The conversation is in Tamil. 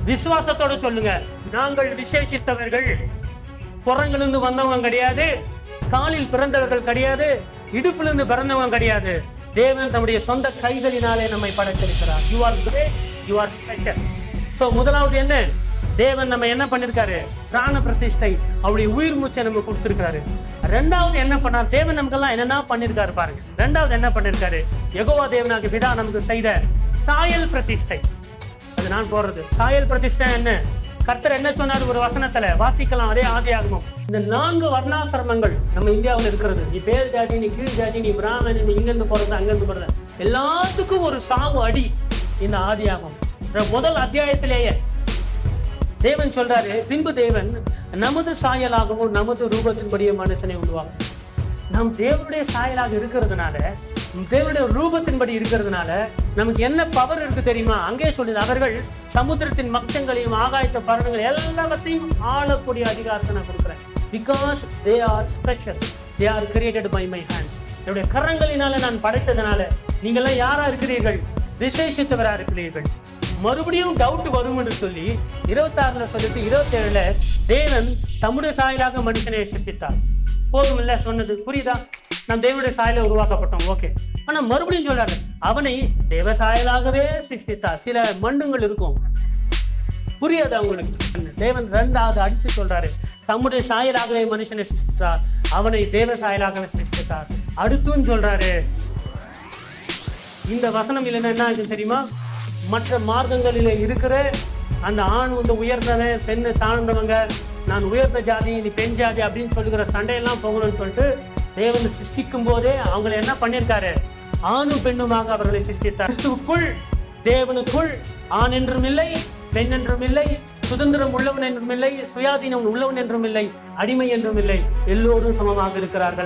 விசுவாசத்தோட சொல்லுங்க, நாங்கள் விசேஷித்தவர்கள். புறங்களிலிருந்து வந்தவங்க கிடையாது, காலில் பிறந்தவர்கள் கிடையாது, இடுப்பிலிருந்து பிறந்தவங்க கிடையாது. தேவன் தம்முடைய சொந்த கைகளினாலே நம்மை படைத்திருக்கிறார். You are great, you are special. So முதலாவது என்ன, தேவன் நம்ம என்ன பண்ணிருக்காரு, பிராண பிரதிஷ்டை, அவருடைய உயிர் மூச்சை நம்ம கொடுத்திருக்காரு. ரெண்டாவது என்ன பண்ணார், தேவன் நமக்கெல்லாம் என்னென்ன பண்ணிருக்காரு பாருங்க. ரெண்டாவது என்ன பண்ணிருக்காரு, யெகோவா தேவனாகிய பிதா நமக்கு செய்த சாயல் பிரதிஷ்டை. அது நான் போறது சாயல் பிரதிஷ்டை என்ன, கர்த்தர் என்ன சொன்னார் ஒரு வசனத்துல வாசிக்கலாம், அதே ஆதியாகமம். இந்த 4 வர்ணாசிரமங்கள் நம்ம இந்தியாவில் இருக்கிறது. நீ பேர் ஜாதி, நீ கீழ் ஜாதி, நீ பிராமணன், நீ இங்கிருந்து போறது அங்கிருந்து போறது, எல்லாத்துக்கும் ஒரு சாவு அடி இந்த ஆதியாகமம் முதல் அத்தியாயத்திலேயே தேவன் சொல்றாரு. பின்பு தேவன் நமது சாயலாகவும் நமது ரூபத்தின்படியே மனுஷனை உருவாகும். நம் தேவனுடைய சாயலாக இருக்கிறதுனால, தேவனுடைய ரூபத்தின்படி இருக்கிறதுனால நமக்கு என்ன பவர் இருக்கு தெரியுமா? அங்கே சொல்லுது, அவர்கள் சமுத்திரத்தின் மச்சங்களையும் ஆகாயத்த பறவைகள் எல்லாத்தையும் ஆளக்கூடிய அதிகாரத்தை நான் கொடுக்குறேன். Because they are special, they are created by my hands. என்னுடைய கரங்களினால நான் படைத்ததுனால நீங்கெல்லாம் யாரா இருக்கிறீர்கள், விசேஷித்தவரா இருக்கிறீர்கள். மறுபடியும் டவுட் வரும் என்று சொல்லி 26 சொல்லிட்டு 27 தேவன் தம்முடைய சாயலாக மனுஷனை சிருஷ்டித்தார். போதும் இல்ல சொன்னது, புரியுதா? நாம் தேவனுடைய சாயலை உருவாக்கப்பட்டோம், ஓகே. ஆனா மறுபடியும் சொல்றாரு, அவனை தேவ சாயலாகவே சிருஷ்டித்தார். சில மண்ணுங்கள் இருக்கும், புரியாது அவங்களுக்கு. தேவன் ரெண்டாவது அடித்து சொல்றாரு, தம்முடைய சாயலாகவே மனுஷனை சிருஷ்டித்தார், அவனை தேவ சாயலாகவே சிருஷ்டித்தார். அடுத்தும் சொல்றாரு, இந்த வசனம் இல்லைன்னா என்ன ஆகுது தெரியுமா? மற்ற மார்க்கங்களிலே இருக்கிற அந்த ஆண் வந்து உயர்ந்தவன், பெண்ணு தாழ்ந்தவங்க, நான் உயர்ந்த ஜாதி, நீ பெண் ஜாதி அப்படின்னு சொல்லுகிற சண்டையெல்லாம் போகணும்னு சொல்லிட்டு தேவன் சிருஷ்டிக்கும் போதே அவங்களை என்ன பண்ணிருக்காரு, ஆணும் பெண்ணுமாக அவர்களை சிருஷ்டித்தார். கிறிஸ்துவுக்குள், தேவனுக்குள் ஆண் என்றும் இல்லை, பெண் என்றும் இல்லை, சுதந்திரம் உள்ளவன் என்றும் இல்லை, சுயாதீனம் உள்ளவன் என்றும் இல்லை, அடிமை என்றும் இல்லை, எல்லோரும் சமமாக இருக்கிறார்கள்.